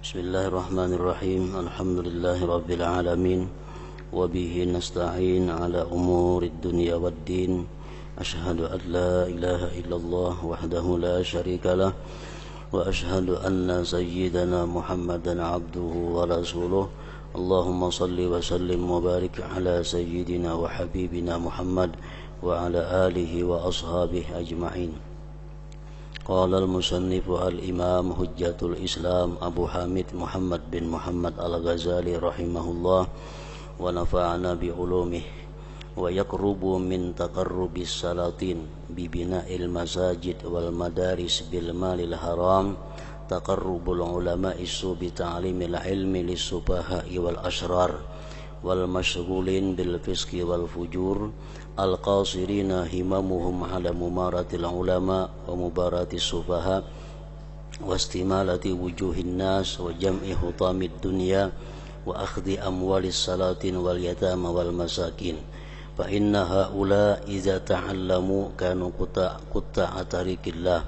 Bismillahirrahmanirrahim. Alhamdulillahirabbil alamin. Wa bihi nasta'in ala umurid dunya waddin. Asyhadu an la ilaha illallah wahdahu la syarikalah wa asyhadu anna sayyidana Muhammadan abduhu wa rasuluh. Allahumma salli wa sallim wa barik ala sayyidina wa habibina Muhammad wa ala alihi wa ashabihi ajma'in. Qala al-musannif al-imam hujjatul Islam Abu Hamid Muhammad bin Muhammad al-Ghazali rahimahullah wa nafa'ana bi ulumih wa yaqrubu min taqarrubis salatin bi bina'il masajid wal madaris bil malil haram taqarrubul ulama'is bi ta'limil ilmi lis-sufaha'i wal ashrar wal mashghulin bil fisqi wal fujur al-qasirina himamuhum ala mumaratil ulama wa mubaratis sufaha wa istimalati wujuhin nas wa jam'i hutamid dunya wa akhdhi amwalis salatin wal yatama wal masakin fa inna haula idza ta'allamu kanu qutta tariqillah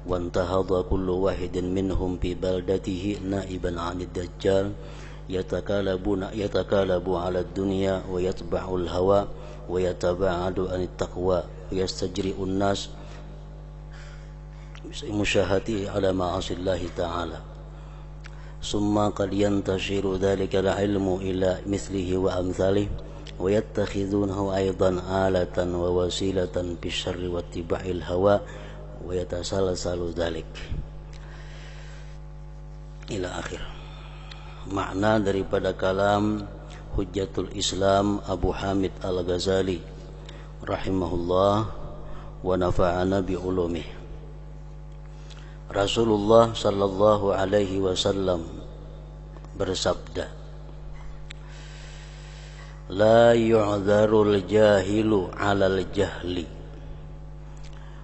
wa intahadha kullu wahidin minhum fi baldatihi naiban 'anid dajjal yatakalabu 'ala ad-dunya wa yatba'ul hawa wa yataba'adu anit taqwa wa yastajri'un nas musyahati ala ma'asillahi ta'ala summa qad yantashiru dhalika al-ilmu ila mithlihi wa amthalihi wa yattakhidhunahu aidan alatan wa wasilatan fi syarri wa ittiba'il hawa wa yatasalsalu dhalik ila akhir. Makna daripada kalam Hujjatul Islam Abu Hamid al-Ghazali rahimahullah wa nafa'ana bi ulumih. Rasulullah sallallahu alaihi wasallam bersabda, la yu'dzarul jahilu 'alal jahli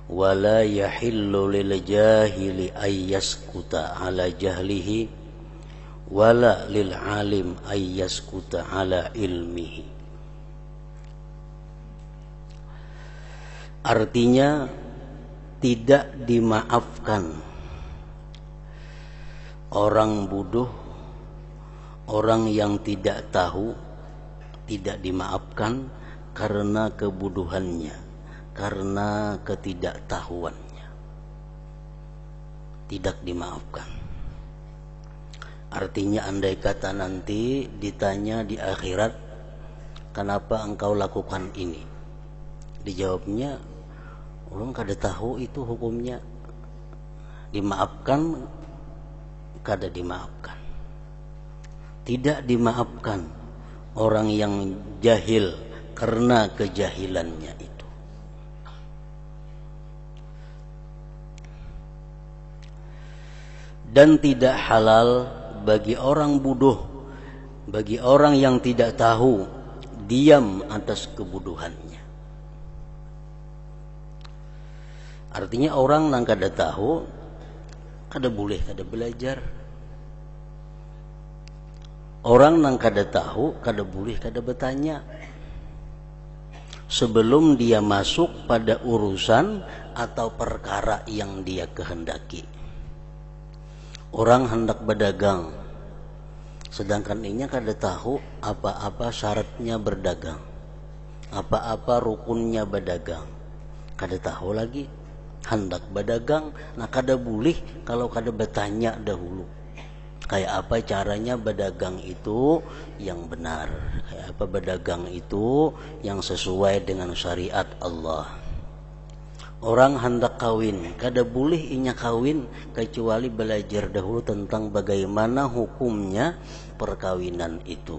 wa la yahillu lil jahili ayyaskuta 'ala jahlihi wala lil alim ayyaskuta ala ilmihi. Artinya tidak dimaafkan orang bodoh, orang yang tidak tahu, tidak dimaafkan karena kebodohannya, karena ketidaktahuannya, tidak dimaafkan. Artinya andai kata nanti ditanya di akhirat, kenapa engkau lakukan ini? Dijawabnya, ulun kada tahu itu hukumnya. Dimaafkan, kada dimaafkan. Tidak dimaafkan orang yang jahil karena kejahilannya itu. Dan tidak halal bagi orang bodoh, bagi orang yang tidak tahu, diam atas kebodohannya. Artinya orang yang kada tahu, kada boleh kada belajar. Orang yang kada tahu, kada boleh kada bertanya. Sebelum dia masuk pada urusan atau perkara yang dia kehendaki. Orang hendak berdagang, sedangkan inya kada tahu apa-apa syaratnya berdagang, apa-apa rukunnya berdagang, kada tahu lagi. Hendak berdagang, nah kada boleh kalau kada bertanya dahulu. Kayak apa caranya berdagang itu yang benar, kayak apa berdagang itu yang sesuai dengan syariat Allah. Orang hendak kawin, kada boleh inya kawin kecuali belajar dahulu tentang bagaimana hukumnya perkawinan itu.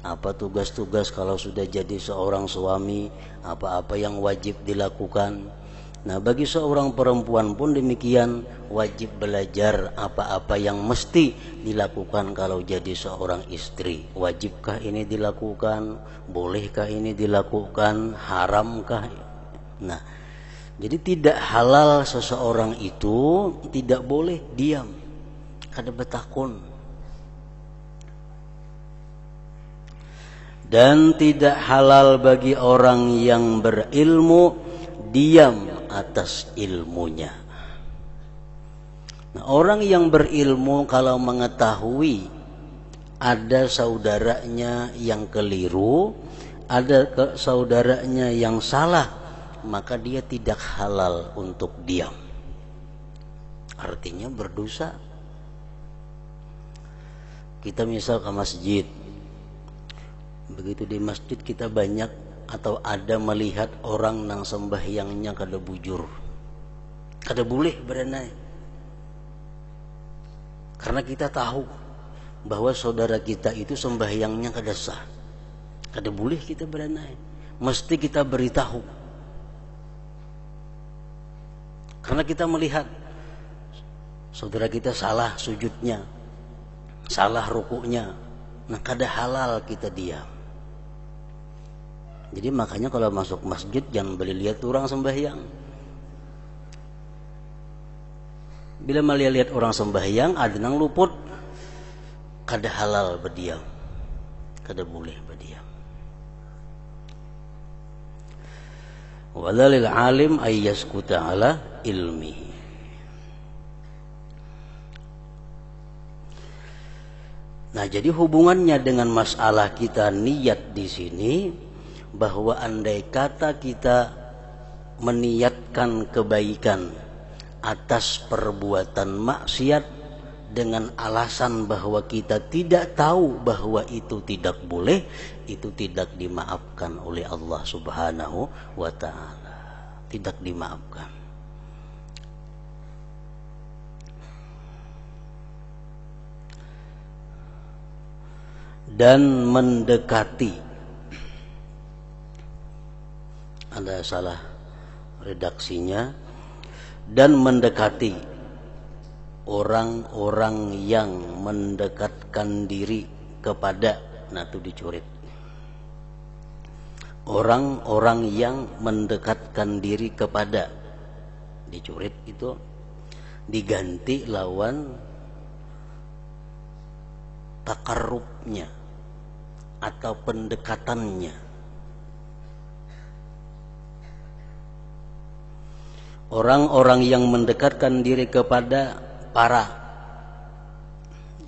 Apa tugas-tugas kalau sudah jadi seorang suami, apa-apa yang wajib dilakukan. Nah, bagi seorang perempuan pun demikian, wajib belajar apa-apa yang mesti dilakukan kalau jadi seorang istri. Wajibkah ini dilakukan? Bolehkah ini dilakukan? Haramkah? Nah, jadi tidak halal seseorang itu tidak boleh diam, kada bertakun. Dan tidak halal bagi orang yang berilmu diam atas ilmunya. Nah, orang yang berilmu kalau mengetahui ada saudaranya yang keliru, ada saudaranya yang salah, maka dia tidak halal untuk diam. Artinya berdosa. Kita misal ke masjid, begitu di masjid kita banyak atau ada melihat orang nang sembahyangnya kada bujur, kada boleh berenai. Karena kita tahu bahwa saudara kita itu sembahyangnya kada sah, kada boleh kita berenai. Mesti kita beritahu. Karena kita melihat saudara kita salah sujudnya, salah rukuknya, nah kada halal kita diam. Jadi makanya kalau masuk masjid jangan boleh lihat orang sembahyang. Bila melihat orang sembahyang ada nang luput, kada halal berdiam, kada boleh berdiam. Walal alim ayyaskuta ala ilmihi. Nah, jadi hubungannya dengan masalah kita niat di sini, bahwa andai kata kita meniatkan kebaikan atas perbuatan maksiat dengan alasan bahwa kita tidak tahu bahwa itu tidak boleh, itu tidak dimaafkan oleh Allah Subhanahu wa ta'ala. Tidak dimaafkan. Dan mendekati, ada salah redaksinya, dan mendekati orang-orang yang mendekatkan diri kepada, nah itu dicurit, orang-orang yang mendekatkan diri kepada, dicurit itu diganti lawan takarrubnya atau pendekatannya. Orang-orang yang mendekatkan diri kepada para,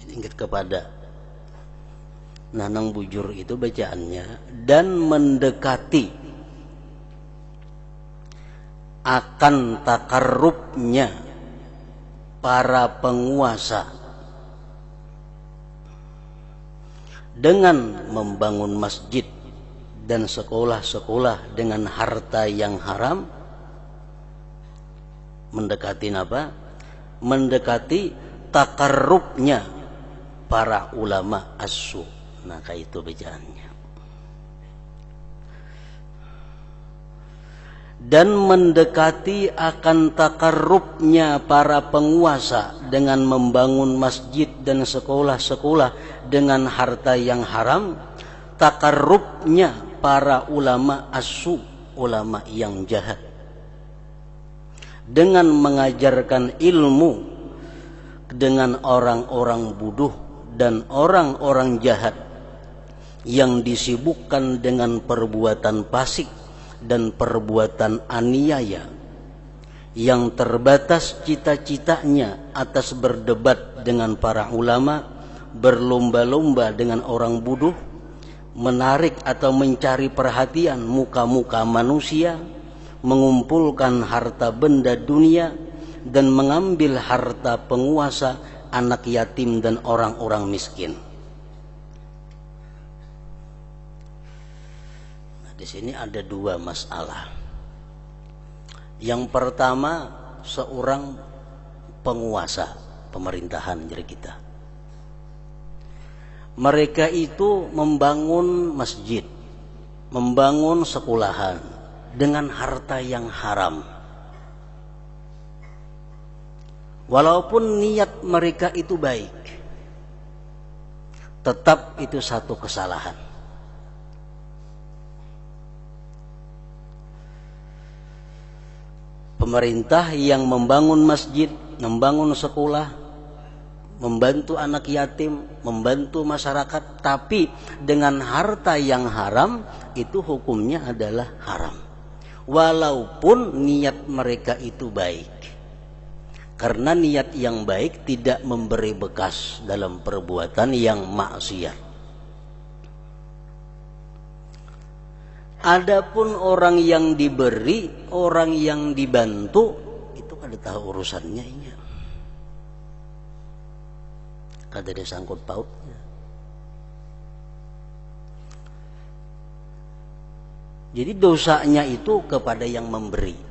ingat kepada, nanang bujur itu bacaannya, dan mendekati akan takarrubnya para penguasa dengan membangun masjid dan sekolah-sekolah dengan harta yang haram. Mendekati apa? Mendekati takarrubnya para ulama as-su. Nah, kayak itu bacaannya. Dan mendekati akan takarrubnya para penguasa dengan membangun masjid dan sekolah-sekolah dengan harta yang haram. Takarrubnya para ulama as-su, ulama yang jahat, dengan mengajarkan ilmu dengan orang-orang bodoh dan orang-orang jahat yang disibukkan dengan perbuatan fasik dan perbuatan aniaya, yang terbatas cita-citanya atas berdebat dengan para ulama, berlomba-lomba dengan orang bodoh, menarik atau mencari perhatian muka-muka manusia, mengumpulkan harta benda dunia, dan mengambil harta penguasa, anak yatim, dan orang-orang miskin. Nah, di sini ada dua masalah. Yang pertama, seorang penguasa pemerintahan jadi kita. Mereka itu membangun masjid, membangun sekolahan dengan harta yang haram. Walaupun niat mereka itu baik, tetap itu satu kesalahan. Pemerintah yang membangun masjid, membangun sekolah, membantu anak yatim, membantu masyarakat, tapi dengan harta yang haram, itu hukumnya adalah haram. Walaupun niat mereka itu baik. Karena niat yang baik tidak memberi bekas dalam perbuatan yang maksiat. Adapun orang yang diberi, orang yang dibantu, itu kada tahu urusannya ini. Kada ada sangkut pautnya. Jadi dosanya itu kepada yang memberi.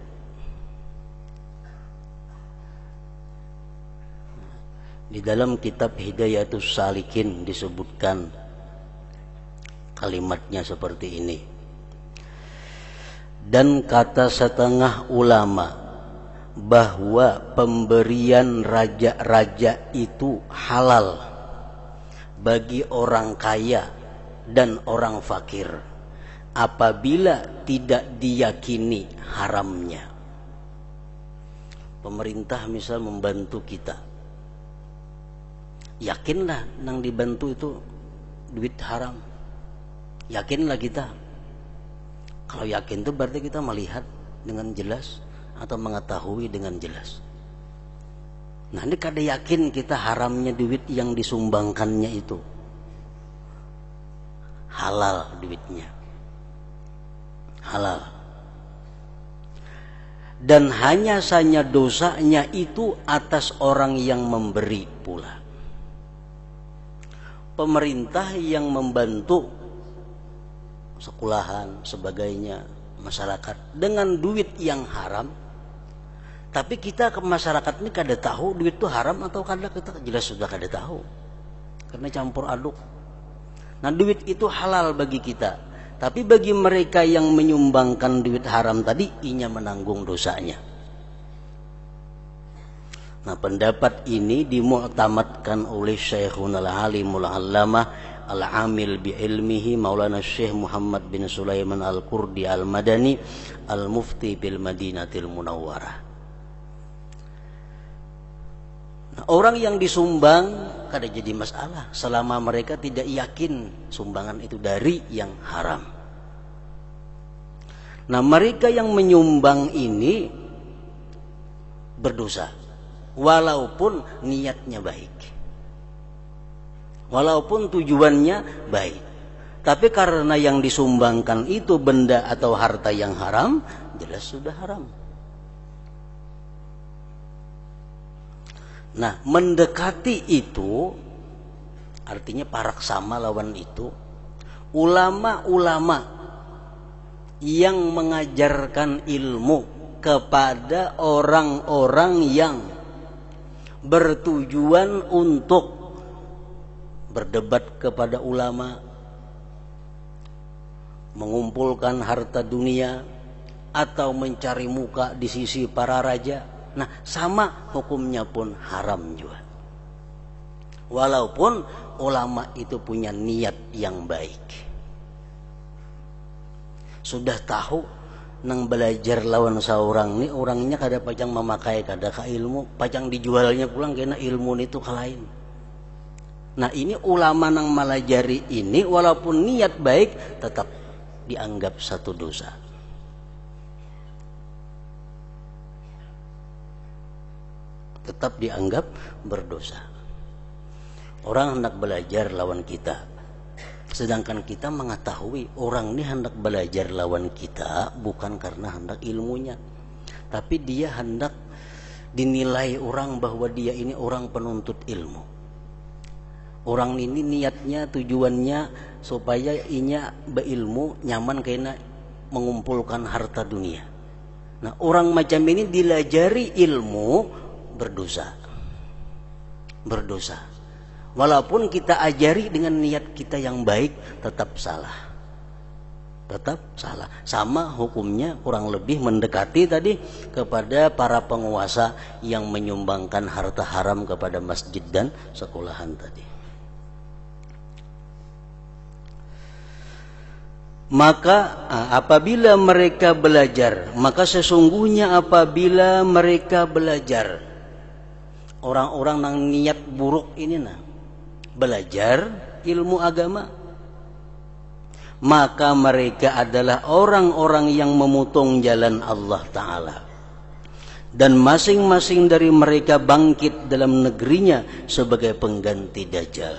Di dalam kitab Hidayatus Salikin disebutkan kalimatnya seperti ini. Dan kata setengah ulama bahwa pemberian raja-raja itu halal bagi orang kaya dan orang fakir apabila tidak diyakini haramnya. Pemerintah misal membantu kita, yakinlah nang dibantu itu duit haram. Yakinlah kita. Kalau yakin itu berarti kita melihat dengan jelas atau mengetahui dengan jelas. Nah, ini kada yakin kita haramnya duit yang disumbangkannya itu. Halal duitnya. Halal. Dan hanya saja dosanya itu atas orang yang memberi pula. Pemerintah yang membantu sekolahan sebagainya masyarakat dengan duit yang haram, tapi kita ke masyarakat ini kada tahu duit itu haram atau kada, kita jelas sudah kada tahu karena campur aduk. Nah, duit itu halal bagi kita, tapi bagi mereka yang menyumbangkan duit haram tadi, inya menanggung dosanya. Nah, pendapat ini dimu'tamadkan oleh Syekhuna al-Alimul Allamah Al-Amil bi'ilmihi Maulana Syekh Muhammad bin Sulaiman Al-Qurdi Al-Madani Al-Mufti bil Madinatil Munawwarah. Nah, orang yang disumbang kada jadi masalah selama mereka tidak yakin sumbangan itu dari yang haram. Nah, mereka yang menyumbang ini berdosa walaupun niatnya baik, walaupun tujuannya baik. Tapi karena yang disumbangkan itu benda atau harta yang haram, jelas sudah haram. Nah, mendekati itu artinya paraksama lawan itu. Ulama-ulama yang mengajarkan ilmu kepada orang-orang yang bertujuan untuk berdebat kepada ulama, mengumpulkan harta dunia, atau mencari muka di sisi para raja. Nah, sama hukumnya pun haram juga. Walaupun ulama itu punya niat yang baik. Sudah tahu nang belajar lawan seorang ni orangnya kada pacang memakai kada ka ilmu, pacang dijualnya pulang kena ilmu itu kalain. Nah, ini ulama nang melajari ini walaupun niat baik tetap dianggap satu dosa. Tetap dianggap berdosa. Orang hendak belajar lawan kita, sedangkan kita mengetahui orang ini hendak belajar lawan kita bukan karena hendak ilmunya, tapi dia hendak dinilai orang bahwa dia ini orang penuntut ilmu. Orang ini niatnya, tujuannya supaya inya berilmu nyaman kena mengumpulkan harta dunia. Nah, orang macam ini dilajari ilmu berdosa. Berdosa. Walaupun kita ajari dengan niat kita yang baik, tetap salah. Tetap salah. Sama hukumnya kurang lebih mendekati tadi kepada para penguasa yang menyumbangkan harta haram kepada masjid dan sekolahan tadi. Maka apabila mereka belajar, maka sesungguhnya apabila mereka belajar, orang-orang yang niat buruk ini belajar ilmu agama, maka mereka adalah orang-orang yang memotong jalan Allah Ta'ala dan masing-masing dari mereka bangkit dalam negerinya sebagai pengganti Dajjal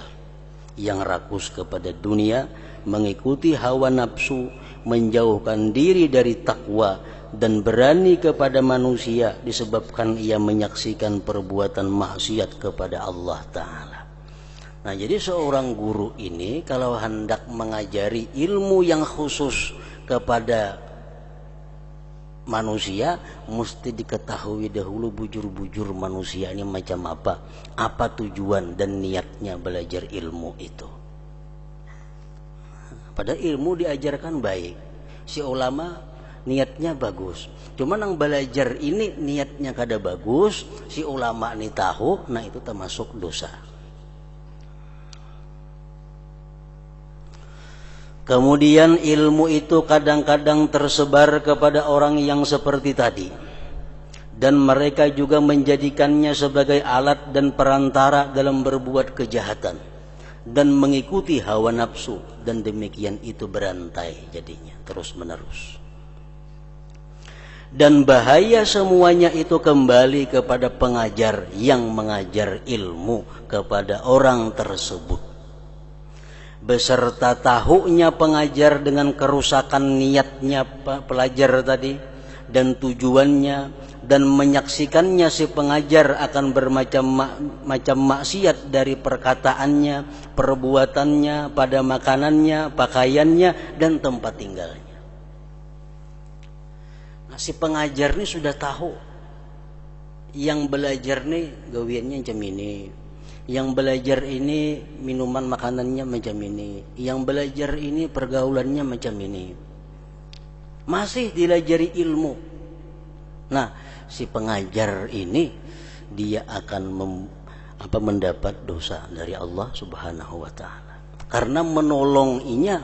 yang rakus kepada dunia, mengikuti hawa nafsu, menjauhkan diri dari takwa, dan berani kepada manusia disebabkan ia menyaksikan perbuatan maksiat kepada Allah Ta'ala. Nah, jadi seorang guru ini kalau hendak mengajari ilmu yang khusus kepada manusia, mesti diketahui dahulu bujur-bujur manusia ini macam apa tujuan dan niatnya belajar ilmu itu. Pada ilmu diajarkan baik, si ulama niatnya bagus, cuma yang belajar ini niatnya kada bagus, si ulama ini tahu, nah itu termasuk dosa. Kemudian ilmu itu kadang-kadang tersebar kepada orang yang seperti tadi, dan mereka juga menjadikannya sebagai alat dan perantara dalam berbuat kejahatan dan mengikuti hawa nafsu, dan demikian itu berantai jadinya terus menerus. Dan bahaya semuanya itu kembali kepada pengajar yang mengajar ilmu kepada orang tersebut, beserta tahunya pengajar dengan kerusakan niatnya pelajar tadi dan tujuannya, dan menyaksikannya si pengajar akan bermacam-macam maksiat dari perkataannya, perbuatannya, pada makanannya, pakaiannya, dan tempat tinggalnya. Nah, si pengajar ini sudah tahu yang belajar nih gawiannya macam ini, yang belajar ini minuman makanannya macam ini, yang belajar ini pergaulannya macam ini, masih dilajari ilmu. Nah, si pengajar ini dia akan mendapat dosa dari Allah Subhanahu wa Ta'ala, karena menolonginya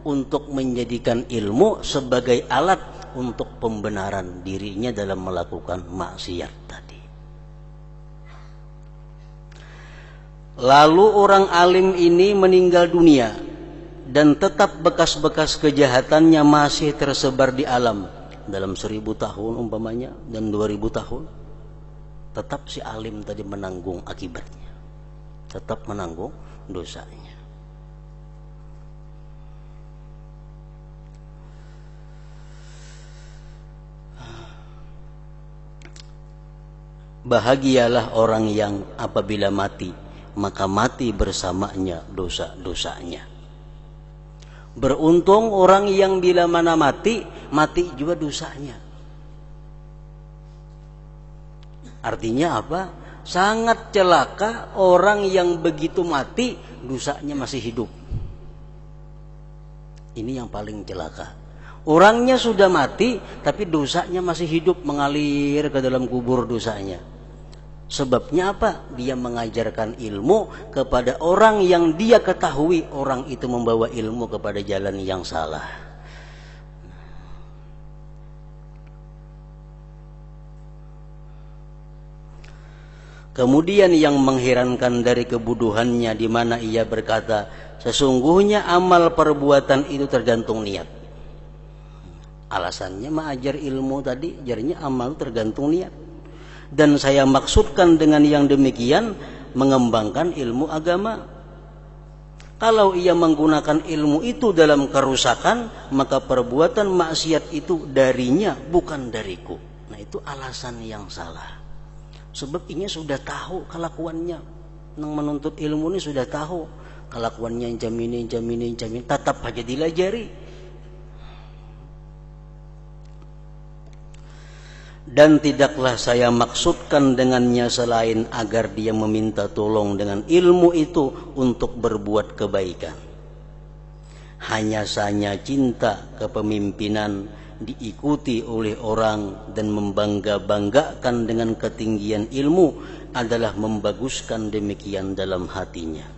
untuk menjadikan ilmu sebagai alat untuk pembenaran dirinya dalam melakukan maksiat tadi. Lalu orang alim ini meninggal dunia, dan tetap bekas-bekas kejahatannya masih tersebar di alam. Dalam 1000 tahun umpamanya dan 2000 tahun, tetap si alim tadi menanggung akibatnya, tetap menanggung dosanya. Bahagialah orang yang apabila mati, maka mati bersamanya dosa-dosanya. Beruntung orang yang bila mana mati, mati juga dosanya. Artinya apa? Sangat celaka orang yang begitu mati, dosanya masih hidup. Ini yang paling celaka. Orangnya sudah mati, tapi dosanya masih hidup, mengalir ke dalam kubur dosanya. Sebabnya apa? Dia mengajarkan ilmu kepada orang yang dia ketahui orang itu membawa ilmu kepada jalan yang salah. Kemudian yang mengherankan dari kebodohannya, di mana ia berkata, sesungguhnya amal perbuatan itu tergantung niat. Alasannya mengajar ilmu tadi, jadinya amal tergantung niat. Dan saya maksudkan dengan yang demikian mengembangkan ilmu agama. Kalau ia menggunakan ilmu itu dalam kerusakan, maka perbuatan maksiat itu darinya, bukan dariku. Nah, itu alasan yang salah. Sebab ini sudah tahu kelakuannya, yang menuntut ilmu ini sudah tahu kelakuannya jam ini, tetap aja dilajari. Dan tidaklah saya maksudkan dengannya selain agar dia meminta tolong dengan ilmu itu untuk berbuat kebaikan. Hanya saja cinta kepemimpinan diikuti oleh orang dan membangga-banggakan dengan ketinggian ilmu adalah membaguskan demikian dalam hatinya.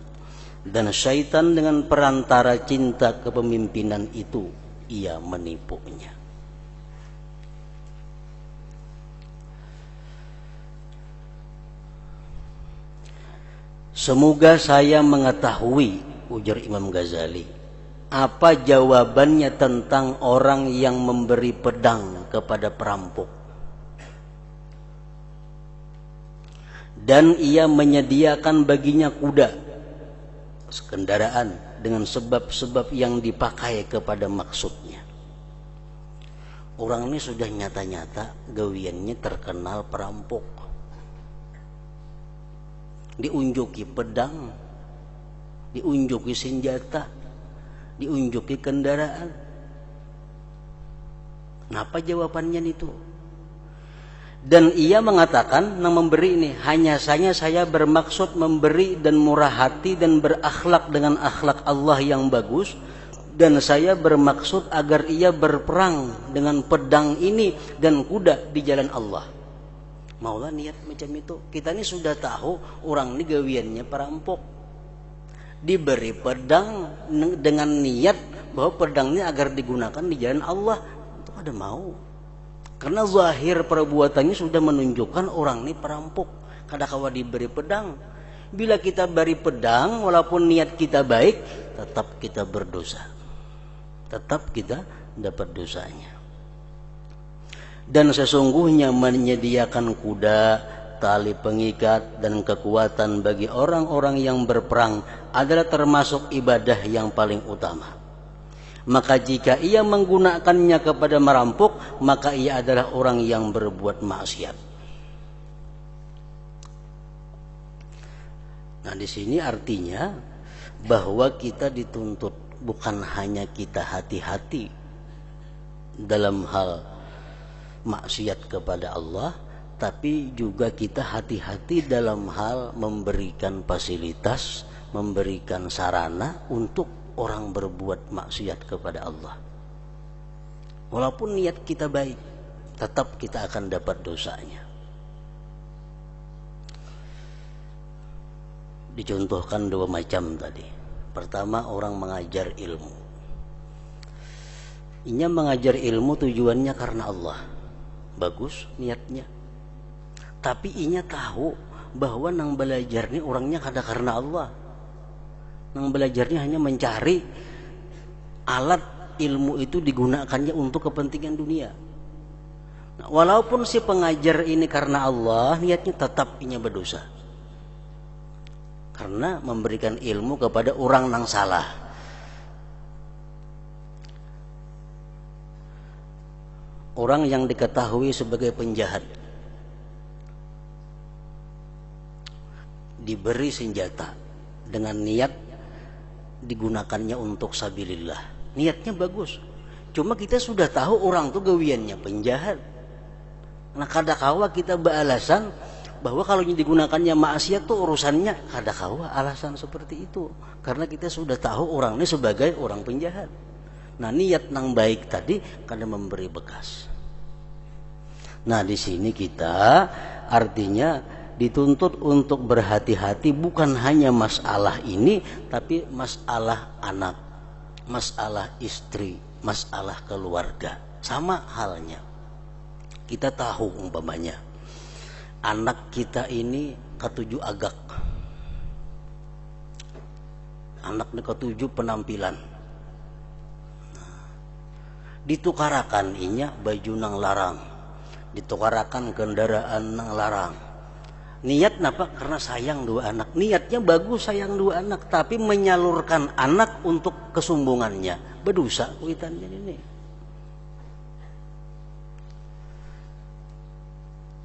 Dan syaitan dengan perantara cinta kepemimpinan itu ia menipunya. Semoga saya mengetahui, ujar Imam Ghazali, apa jawabannya tentang orang yang memberi pedang kepada perampok. Dan ia menyediakan baginya kuda, kendaraan dengan sebab-sebab yang dipakai kepada maksudnya. Orang ini sudah nyata-nyata gawiannya terkenal perampok. Diunjuki pedang, diunjuki senjata, diunjuki kendaraan. Apa jawabannya itu? Dan ia mengatakan, yang memberi ini, hanya saya bermaksud memberi dan murah hati dan berakhlak dengan akhlak Allah yang bagus. Dan saya bermaksud agar ia berperang dengan pedang ini dan kuda di jalan Allah. Maulah niat macam itu. Kita ini sudah tahu orang ini gawiannya perampok. Diberi pedang dengan niat bahwa pedangnya agar digunakan di jalan Allah. Itu ada mau. Karena zahir perbuatannya sudah menunjukkan orang ini perampok. Kadang-kala diberi pedang. Bila kita beri pedang, walaupun niat kita baik, tetap kita berdosa. Tetap kita dapat dosanya. Dan sesungguhnya menyediakan kuda, tali pengikat, dan kekuatan bagi orang-orang yang berperang adalah termasuk ibadah yang paling utama. Maka jika ia menggunakannya kepada merampok, maka ia adalah orang yang berbuat maksiat. Nah, di sini artinya bahwa kita dituntut bukan hanya kita hati-hati dalam hal maksiat kepada Allah, tapi juga kita hati-hati dalam hal memberikan fasilitas, memberikan sarana untuk orang berbuat maksiat kepada Allah. Walaupun niat kita baik, tetap kita akan dapat dosanya. Dicontohkan dua macam tadi. Pertama, orang mengajar ilmu. Inya mengajar ilmu tujuannya karena Allah. Bagus niatnya. Tapi inya tahu bahwa nang belajar ini orangnya kada karena Allah. Nang belajarnya hanya mencari alat ilmu itu digunakannya untuk kepentingan dunia. Nah, walaupun si pengajar ini karena Allah, niatnya tetap inya berdosa. Karena memberikan ilmu kepada orang nang salah. Orang yang diketahui sebagai penjahat diberi senjata dengan niat digunakannya untuk sabilillah. Niatnya bagus. Cuma kita sudah tahu orang tuh gawiannya penjahat. Nah, kadang-kala kita beralasan bahwa kalau digunakannya maksiat tuh urusannya, kadang-kala alasan seperti itu. Karena kita sudah tahu orang ini sebagai orang penjahat. Nah, niat nang baik tadi karena memberi bekas. Nah, di sini kita artinya dituntut untuk berhati-hati bukan hanya masalah ini, tapi masalah anak, masalah istri, masalah keluarga. Sama halnya. Kita tahu umpamanya anak kita ini ketujuh agak. Anaknya ketujuh penampilan. Ditukarakan inya baju nang larang. Ditukarakan kendaraan nang larang. Niat napa? Karena sayang dua anak. Niatnya bagus sayang dua anak, tapi menyalurkan anak untuk kesombongannya. Berdosa kuitannya ini.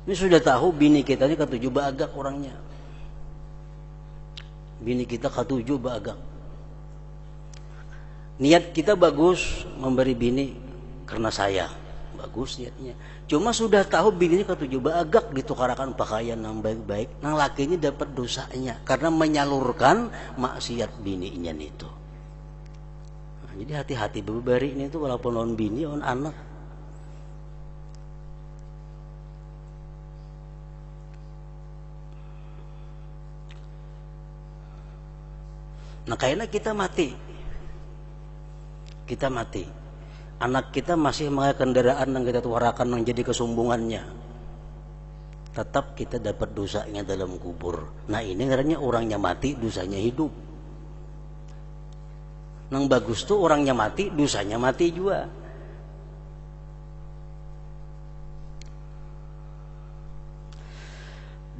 Ini sudah tahu bini kita ini ketujuh bagak orangnya. Bini kita ketujuh bagak. Niat kita bagus memberi bini karena sayang. Bagus niatnya. Cuma sudah tahu bininya ketujuh bagak ditukarakan pakaian yang baik-baik. Nang lakinya dapat dosanya karena menyalurkan maksiat bininya itu. Nah, jadi hati-hati bebari ini tuh walaupun on bini on anak. Nah, kayaknya kita mati. Kita mati. Anak kita masih mengenai kendaraan yang kita tuarakan yang jadi kesombongannya. Tetap kita dapat dosanya dalam kubur. Nah, ini karena orangnya mati, dosanya hidup. Yang bagus tuh orangnya mati, dosanya mati juga.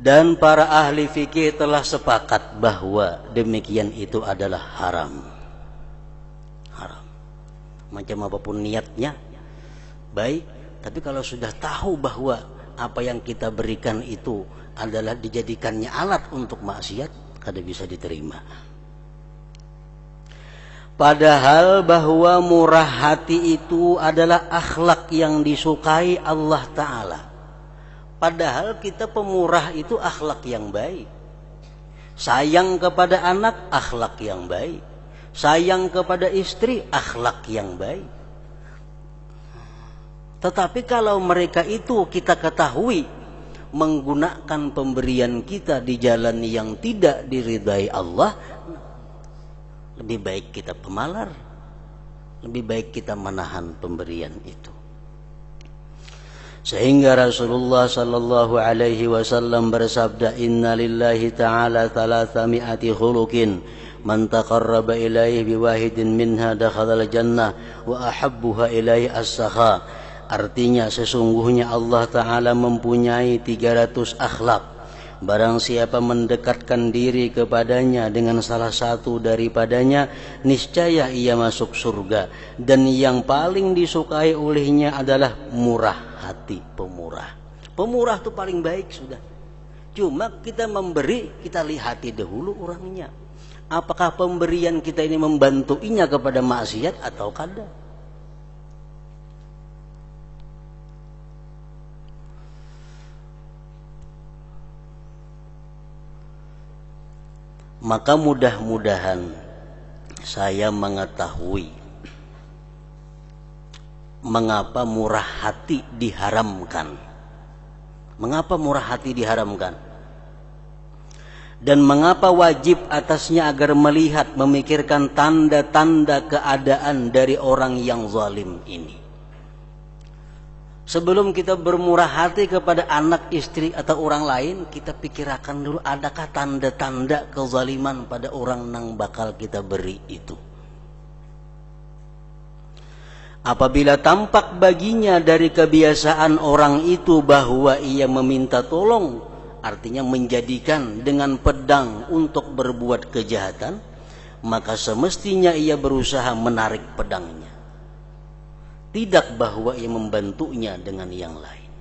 Dan para ahli fikih telah sepakat bahwa demikian itu adalah haram. Haram. Macam apapun niatnya baik, tapi kalau sudah tahu bahwa apa yang kita berikan itu adalah dijadikannya alat untuk maksiat, kada bisa diterima. Padahal bahwa murah hati itu adalah akhlak yang disukai Allah Ta'ala. Padahal kita pemurah itu akhlak yang baik. Sayang kepada anak, akhlak yang baik. Sayang kepada istri, akhlak yang baik. Tetapi kalau mereka itu kita ketahui menggunakan pemberian kita di jalan yang tidak diridai Allah, lebih baik kita pemalar, lebih baik kita menahan pemberian itu. Sehingga Rasulullah sallallahu alaihi wasallam bersabda, "Inna lillahi ta'ala 300 khuluqin, man taqarraba ilaihi biwahidin minha dakhala al-jannah wa ahabbuha ilaihi as-sakha." Artinya sesungguhnya Allah Ta'ala mempunyai 300 akhlak. Barang siapa mendekatkan diri kepadanya dengan salah satu daripadanya, niscaya ia masuk surga. Dan yang paling disukai olehnya adalah murah hati, pemurah. Pemurah itu paling baik sudah. Cuma kita memberi, kita lihati dahulu orangnya. Apakah pemberian kita ini membantuinya kepada maksiat atau kada? Maka mudah-mudahan saya mengetahui mengapa murah hati diharamkan. Mengapa murah hati diharamkan? Dan mengapa wajib atasnya agar melihat, memikirkan tanda-tanda keadaan dari orang yang zalim ini. Sebelum kita bermurah hati kepada anak, istri, atau orang lain, kita pikirkan dulu adakah tanda-tanda kezaliman pada orang yang bakal kita beri itu. Apabila tampak baginya dari kebiasaan orang itu bahwa ia meminta tolong, artinya menjadikan dengan pedang untuk berbuat kejahatan, maka semestinya ia berusaha menarik pedangnya. Tidak bahwa ia membantunya dengan yang lain.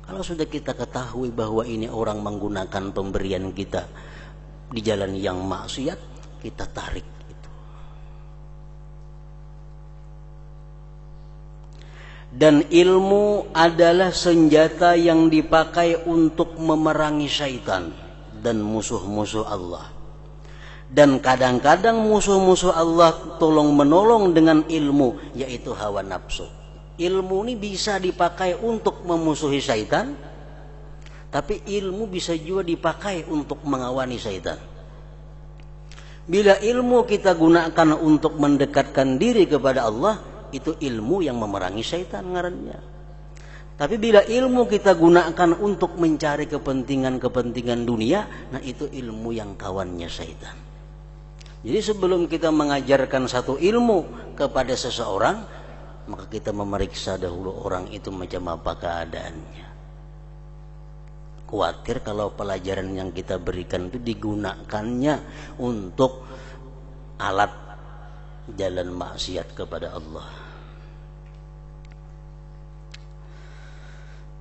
Kalau sudah kita ketahui bahwa ini orang menggunakan pemberian kita di jalan yang maksiat, kita tarik itu. Dan ilmu adalah senjata yang dipakai untuk memerangi syaitan dan musuh-musuh Allah. Dan kadang-kadang musuh-musuh Allah tolong menolong dengan ilmu, yaitu hawa nafsu. Ilmu ini bisa dipakai untuk memusuhi syaitan, tapi ilmu bisa juga dipakai untuk mengawani syaitan. Bila ilmu kita gunakan untuk mendekatkan diri kepada Allah, itu ilmu yang memerangi syaitan ngarannya. Tapi bila ilmu kita gunakan untuk mencari kepentingan-kepentingan dunia, nah itu ilmu yang kawannya syaitan. Jadi sebelum kita mengajarkan satu ilmu kepada seseorang, maka kita memeriksa dahulu orang itu macam apa keadaannya. Khawatir kalau pelajaran yang kita berikan itu digunakannya untuk alat jalan maksiat kepada Allah.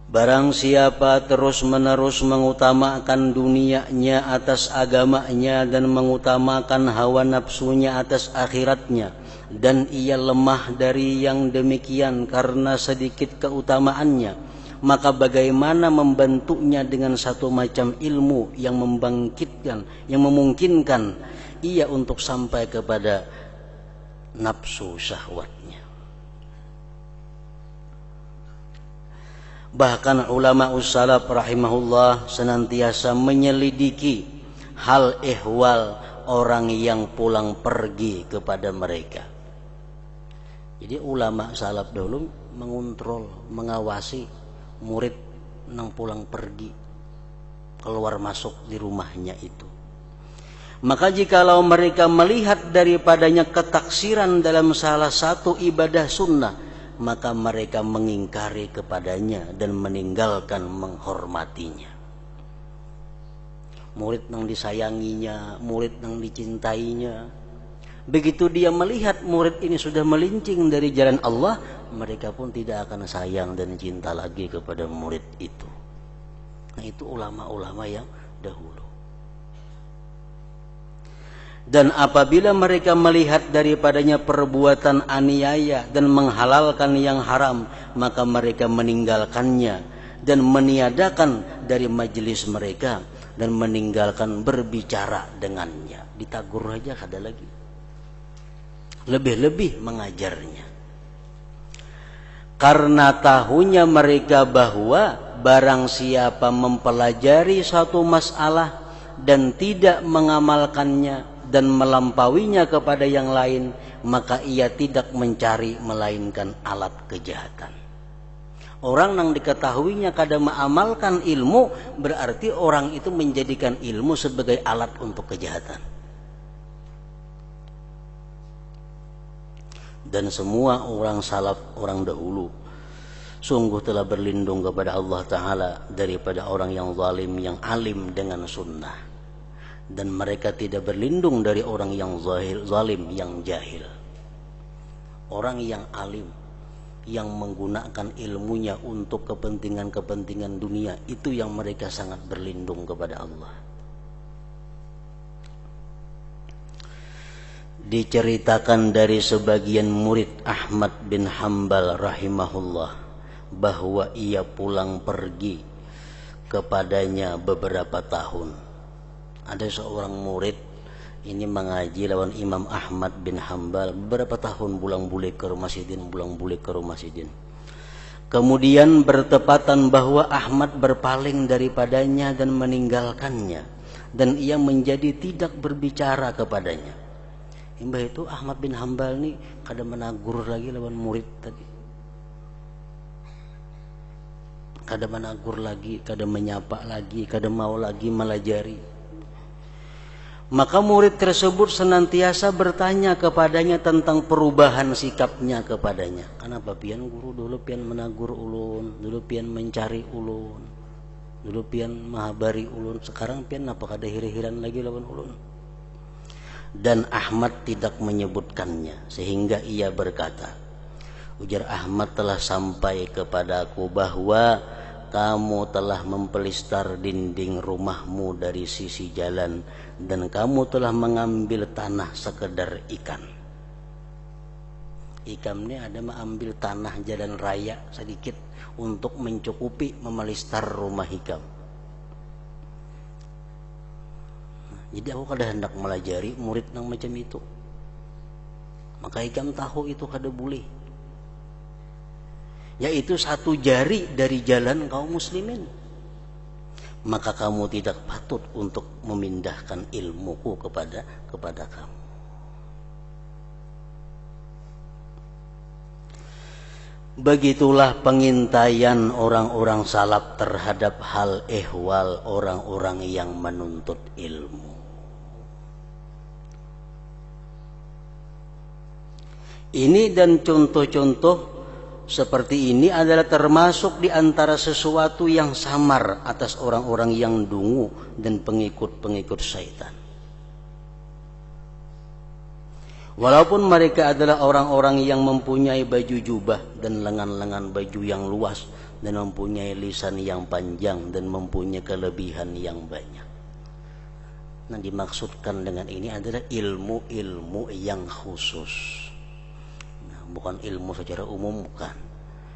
Barang siapa terus-menerus mengutamakan dunianya atas agamanya dan mengutamakan hawa nafsunya atas akhiratnya, dan ia lemah dari yang demikian karena sedikit keutamaannya, maka bagaimana membantunya dengan satu macam ilmu yang membangkitkan, yang memungkinkan ia untuk sampai kepada nafsu syahwatnya. Bahkan ulama ussalaf rahimahullah senantiasa menyelidiki hal ehwal orang yang pulang pergi kepada mereka. Jadi ulama salaf dahulu mengontrol, mengawasi murid yang pulang pergi, keluar masuk di rumahnya itu. Maka jikalau mereka melihat daripadanya ketaksiran dalam salah satu ibadah sunnah, maka mereka mengingkari kepadanya dan meninggalkan menghormatinya. murid yang disayanginya, murid yang dicintainya. Begitu dia melihat murid ini sudah melincing dari jalan Allah, mereka pun tidak akan sayang dan cinta lagi kepada murid itu. Nah, itu ulama-ulama yang dahulu. Dan apabila mereka melihat daripadanya perbuatan aniaya dan menghalalkan yang haram, maka mereka meninggalkannya dan meniadakan dari majelis mereka dan meninggalkan berbicara dengannya. Ditagur aja ada lagi. Lebih-lebih mengajarnya. Karena tahunya mereka bahwa barang siapa mempelajari suatu masalah dan tidak mengamalkannya dan melampauinya kepada yang lain, maka ia tidak mencari melainkan alat kejahatan. Orang yang diketahuinya kada mengamalkan ilmu, berarti orang itu menjadikan ilmu sebagai alat untuk kejahatan. Dan semua orang salaf, orang dahulu, sungguh telah berlindung kepada Allah Ta'ala daripada orang yang zalim, yang alim dengan sunnah. Dan mereka tidak berlindung dari orang yang zalim, yang jahil. Orang yang alim, yang menggunakan ilmunya untuk kepentingan-kepentingan dunia, itu yang mereka sangat berlindung kepada Allah. Diceritakan dari sebagian murid Ahmad bin Hanbal rahimahullah bahwa ia pulang pergi kepadanya beberapa tahun. Ada seorang murid ini mengaji lawan Imam Ahmad bin Hanbal beberapa tahun, bulang-bulik ke rumah sidin, bulang-bulik ke rumah sidin. Kemudian bertepatan bahwa Ahmad berpaling daripadanya dan meninggalkannya, dan ia menjadi tidak berbicara kepadanya. Imbah itu Ahmad bin Hanbal nih kada menagur lagi lawan murid tadi, kada menagur lagi, kada menyapa lagi, kada mau lagi melajari. Maka murid tersebut senantiasa bertanya kepadanya tentang perubahan sikapnya kepadanya. Kenapa pian guru dulu pian menagur ulun, dulu pian mencari ulun, dulu pian menghabari ulun, sekarang pian apa kada hiri-hiran lagi lawan ulun? Dan Ahmad tidak menyebutkannya, sehingga ia berkata, ujar Ahmad, telah sampai kepadaku bahwa kamu telah mempelistar dinding rumahmu dari sisi jalan, dan kamu telah mengambil tanah sekedar ikan. Ikan ini ada mengambil tanah jalan raya sedikit untuk mencukupi memelistar rumah hikam. Jadi aku kada hendak melajari murid yang macam itu. Maka hikam tahu itu kada boleh, yaitu satu jari dari jalan kaum muslimin. Maka kamu tidak patut untuk memindahkan ilmuku kepada kamu. Begitulah pengintaian orang-orang salaf terhadap hal ehwal orang-orang yang menuntut ilmu. Ini dan contoh-contoh seperti ini adalah termasuk di antara sesuatu yang samar atas orang-orang yang dungu dan pengikut-pengikut syaitan. Walaupun mereka adalah orang-orang yang mempunyai baju jubah dan lengan-lengan baju yang luas, dan mempunyai lisan yang panjang, dan mempunyai kelebihan yang banyak. Nah, dimaksudkan dengan ini adalah ilmu-ilmu yang khusus. Bukan ilmu secara umum, bukan.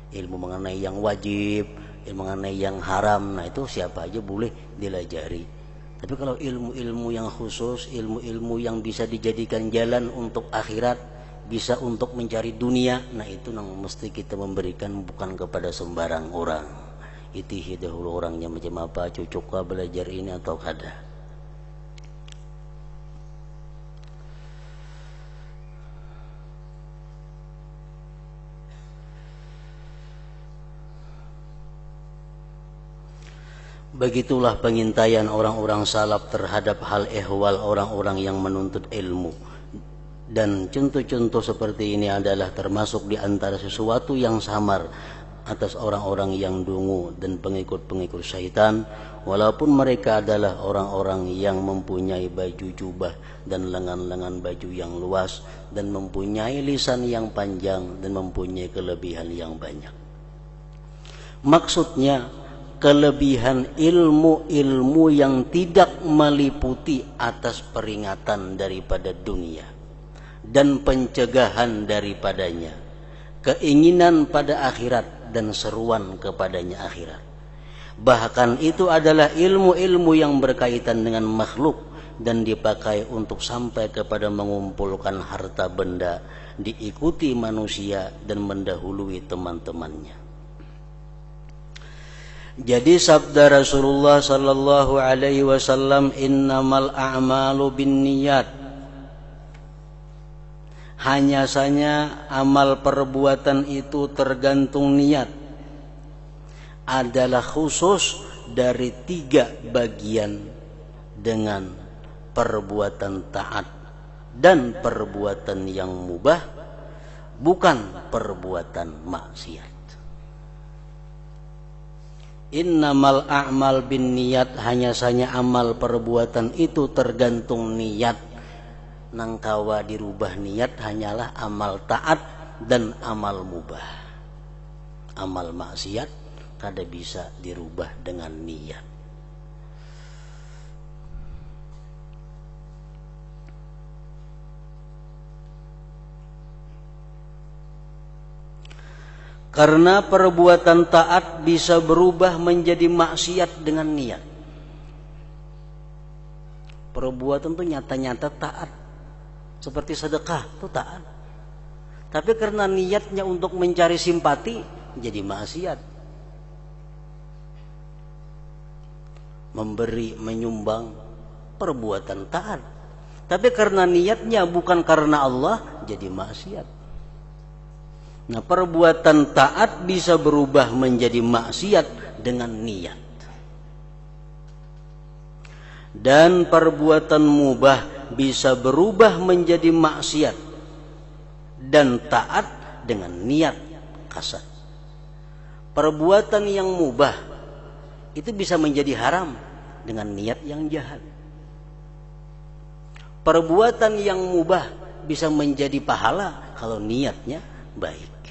Ilmu mengenai yang wajib, ilmu mengenai yang haram, nah itu siapa aja boleh dilajari. Tapi kalau ilmu-ilmu yang khusus, ilmu-ilmu yang bisa dijadikan jalan untuk akhirat, bisa untuk mencari dunia, nah itu yang mesti kita memberikan, bukan kepada sembarang orang. Itihi dahulu orangnya macam apa, cucukkah belajar ini atau kada. Begitulah pengintaian orang-orang salaf terhadap hal ehwal orang-orang yang menuntut ilmu. Dan contoh-contoh seperti ini adalah termasuk di antara sesuatu yang samar atas orang-orang yang dungu dan pengikut-pengikut syaitan, walaupun mereka adalah orang-orang yang mempunyai baju jubah dan lengan-lengan baju yang luas, dan mempunyai lisan yang panjang, dan mempunyai kelebihan yang banyak. Maksudnya kelebihan ilmu-ilmu yang tidak meliputi atas peringatan daripada dunia dan pencegahan daripadanya, keinginan pada akhirat dan seruan kepadanya akhirat. Bahkan itu adalah ilmu-ilmu yang berkaitan dengan makhluk dan dipakai untuk sampai kepada mengumpulkan harta benda, diikuti manusia dan mendahului teman-temannya. Jadi sabda Rasulullah sallallahu alaihi wasallam, innamal a'malu binniyat. Hanya saja amal perbuatan itu tergantung niat, adalah khusus dari 3 bagian, dengan perbuatan taat dan perbuatan yang mubah, bukan perbuatan maksiat. Innamal a'mal bin niyat, hanya saja amal perbuatan itu tergantung niat. Nangkawa dirubah niat hanyalah amal taat dan amal mubah. Amal maksiat kada bisa dirubah dengan niat. Karena perbuatan taat bisa berubah menjadi maksiat dengan niat. Perbuatan itu nyata-nyata taat, seperti sedekah itu taat. Tapi karena niatnya untuk mencari simpati, jadi maksiat. Memberi, menyumbang, perbuatan taat. Tapi karena niatnya bukan karena Allah, jadi maksiat. Nah, perbuatan taat bisa berubah menjadi maksiat dengan niat. Dan perbuatan mubah bisa berubah menjadi maksiat dan taat dengan niat kasar. Perbuatan yang mubah itu bisa menjadi haram dengan niat yang jahat. Perbuatan yang mubah bisa menjadi pahala kalau niatnya baik.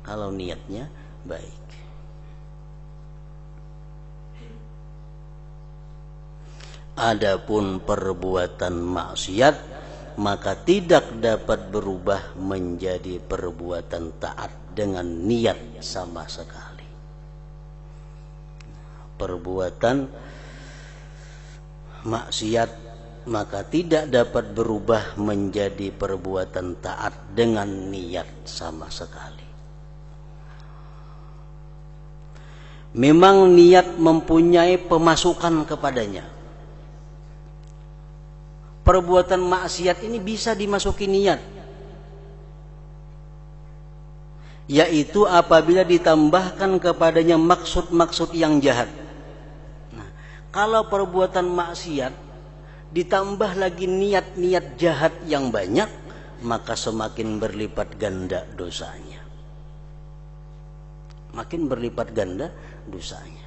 Kalau niatnya baik. Adapun perbuatan maksiat maka tidak dapat berubah menjadi perbuatan taat dengan niat sama sekali. Perbuatan maksiat maka tidak dapat berubah menjadi perbuatan taat dengan niat sama sekali. Memang niat mempunyai pemasukan kepadanya. Perbuatan maksiat ini bisa dimasuki niat, yaitu apabila ditambahkan kepadanya maksud-maksud yang jahat. Nah, kalau perbuatan maksiat ditambah lagi niat-niat jahat yang banyak, maka semakin berlipat ganda dosanya. Makin berlipat ganda dosanya.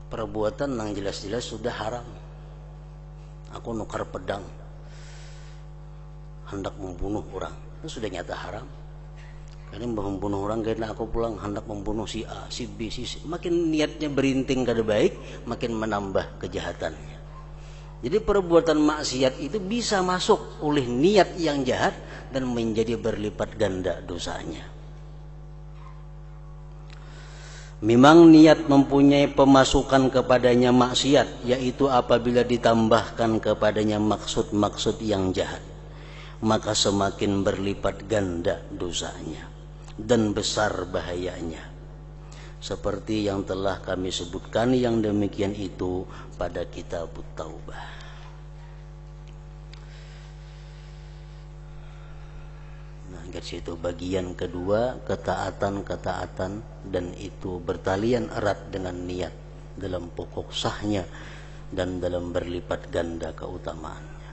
Perbuatan yang jelas-jelas sudah haram. Aku nukar pedang, hendak membunuh orang, itu sudah nyata haram. Karena membunuh orang karena aku pulang hendak membunuh si A, si B, si C. Makin niatnya berinting kada baik, makin menambah kejahatannya. Jadi perbuatan maksiat itu bisa masuk oleh niat yang jahat dan menjadi berlipat ganda dosanya. Memang niat mempunyai pemasukan kepadanya maksiat, yaitu apabila ditambahkan kepadanya maksud-maksud yang jahat, maka semakin berlipat ganda dosanya dan besar bahayanya. Seperti yang telah kami sebutkan yang demikian itu pada kitab Taubah. Nah, situ bagian kedua, ketaatan-ketaatan, dan itu bertalian erat dengan niat dalam pokok sahnya dan dalam berlipat ganda keutamaannya.